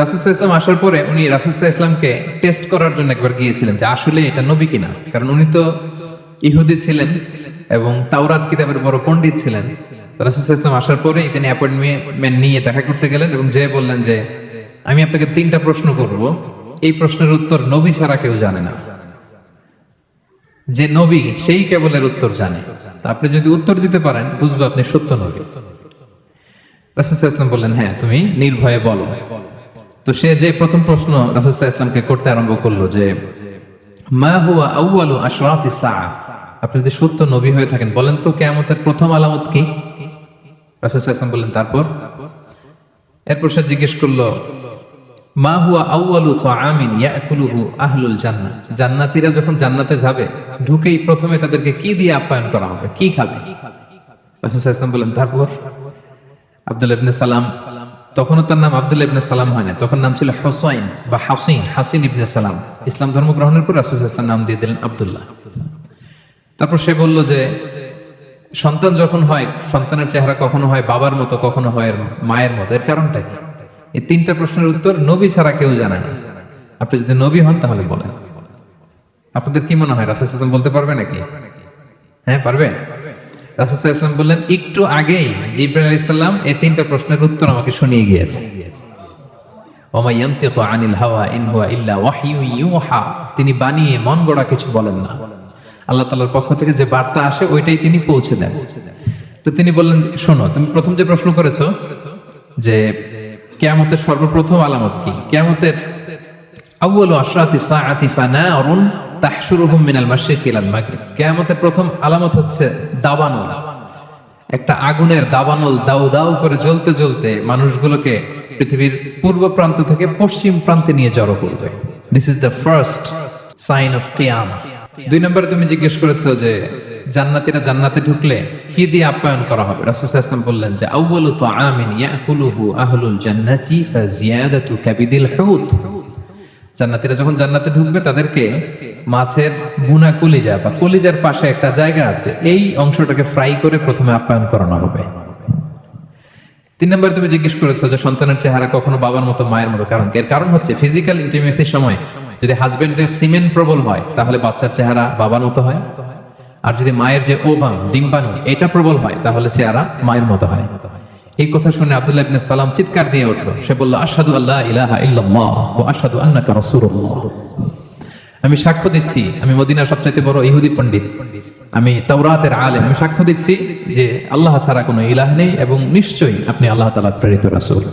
রাসূল সাল্লাল্লাহু আলাইহি ওয়াসাল্লাম আসার পরে উনি রাসূল সাল্লাল্লাহু আলাইহি ওয়াসাল্লামকে টেস্ট করার জন্য একবার গিয়েছিলেন যে আসলে এটা নবী কিনা, কারণ উনি তো ইহুদি ছিলেন এবং তাওরাত কিতাবের বড় পণ্ডিত ছিলেন। রাসূল সাল্লাল্লাহু আলাইহি ওয়াসাল্লাম আসার পরে এখানে অ্যাপয়েন্টমেন্ট নিয়ে দেখা করতে গেলেন এবং যে বললেন যে আমি আপনাকে 3টা প্রশ্ন করব, এই প্রশ্নের উত্তর নবী ছাড়া কেউ জানে না, যে নবী সেই কেবল এর উত্তর জানে, তা আপনি যদি উত্তর দিতে পারেন বুঝবো আপনি সত্য নবী। রাসূল সাল্লাল্লাহু আলাইহি ওয়াসাল্লাম বললেন হ্যাঁ, তুমি নির্ভয়ে বলো। তো সে যে প্রথম প্রশ্ন রাসূল সাল্লাল্লাহু আলাইহি ওয়াসাল্লামকে করতে আরম্ভ করলো যে মা হুয়া আউয়ালু আশরাতিস সাআহ, আপনি যদি সত্য নবী হয়ে থাকেন বলেন তো কিয়ামতের প্রথম আলামত কি? রাসূল সাল্লাল্লাহু আলাইহি ওয়াসাল্লাম বললেন তারপর? এরপর সে জিজ্ঞেস করলো মা হুয়া আউয়ালু তাআমিন ইয়াকুলুহু আহলুল জান্নাহ, জান্নাতীরা যখন জান্নাতে যাবে ঢুকেই প্রথমে তাদেরকে কি দিয়ে আপ্যায়ন করা হবে, কি খাবে? রাসূল সাল্লাল্লাহু আলাইহি ওয়াসাল্লাম বললেন তারপর? আব্দুল্লাহ ইবনে সালাম, তখনও তার নাম আব্দুল্লাহ ইবনে সালাম হয় না, তখন নাম ছিল হুসাইন বা হাসিন ইবনে সালাম। ইসলাম ধর্ম গ্রহণের পর রাসূল সাল্লাল্লাহু আলাইহি ওয়াসাল্লাম নাম দিয়ে দিলেন আব্দুল্লাহ। তারপর সে বলল যে সন্তান যখন হয়, সন্তানের চেহারা কখনো হয় বাবার মতো, কখনো হয় মায়ের মতো, এর কারণটা কি? এই 3টা প্রশ্নের উত্তর নবী ছাড়া কেউ জানে না। আপনি যদি নবী হন তাহলে বলেন। আপনাদের কি মনে হয় রাসূল সাল্লাল্লাহু আলাইহি ওয়াসাল্লাম বলতে পারবে নাকি? হ্যাঁ, পারবে। রাসূল সাল্লাল্লাহু আলাইহি ওয়াসাল্লাম বললেন একটু আগেই জিবরাইল আলাইহিস সালাম এই 3টা প্রশ্নের উত্তর আমাকে শুনিয়ে গিয়েছে। ওয়া মা ইয়ানতিকু আনিল হাওয়া ইন হুয়া ইল্লা ওয়াহয়ু ইউহা, তিনি বানিয়ে মন গড়া কিছু বলেন না, আল্লাহ তাআলার পক্ষ থেকে যে বার্তা আসে ওইটাই তিনি পৌঁছে দেন। তো তিনি বললেন শোনো, তুমি প্রথম যে প্রশ্ন করেছো যে কিয়ামতের সর্বপ্রথম আলামত কি, কিয়ামতের আউয়ালু আশরাতিস সাআতি ফানারুন তাহশুরুহুম মিনাল মাশরিকি ইলাল মাগরিব, কিয়ামতের প্রথম আলামত হচ্ছে দাবানল, একটা আগুনের দাবানল দাউ দাউ করে জ্বলতে জ্বলতে মানুষগুলোকে পৃথিবীর পূর্ব প্রান্ত থেকে পশ্চিম প্রান্তে নিয়ে জড়ো করবে। This is the first sign of Qiyamah. 2 নম্বরে তুমি জিজ্ঞেস করেছো যে জান্নাতীরা জান্নাতে ঢুকলে কি দিয়ে আপ্যায়ন করা হবে। রাসূল সাল্লাল্লাহু আলাইহি ওয়াসাল্লাম বললেন যে আউয়ালু তাআমিন ইয়াকুলুহু আহলুল জান্নাতি ফাজিয়াদাতু কাবিদিল হুত, জান্নাতীরা যখন জান্নাতে ঢুকবে তাদেরকে মাছের ভুনা কলিজা বা কলিজার পাশে একটা জায়গা আছে, এই অংশটাকে ফ্রাই করে প্রথমে আপ্যায়ন করানো হবে। 3 নম্বরে তুমি জিজ্ঞেস করেছো যে সন্তানের চেহারা কখনো বাবার মতো মায়ের মতো, কারণ এর কারণ হচ্ছে ফিজিক্যাল ইন্টিমেসির সময় যদি হাজবেন্ডের সিমেন প্রবল হয় তাহলে বাচ্চার চেহারা বাবার মতো হয়, আর যদি মায়ের যে ওভাম ডিম্বাণু এটা প্রবল হয় তাহলে চেহারা মায়ের মতো হয়। এই কথা শুনে আব্দুল্লাহ ইবনে সালাম চিৎকার দিয়ে উঠলো, সে বলল আশহাদু আল্লা ইলাহা ইল্লাল্লাহ ওয়া আশহাদু আন্নাকা রাসূলুল্লাহ, আমি সাক্ষ্য দিচ্ছি আমি মদিনার সবচেয়ে বড় ইহুদি পণ্ডিত, আমি তাওরাতের আলেম, আমি সাক্ষ্য দিচ্ছি যে আল্লাহ ছাড়া কোনো ইলাহ নেই এবং নিশ্চয়ই আপনি আল্লাহ তাআলার প্রেরিত রাসূল।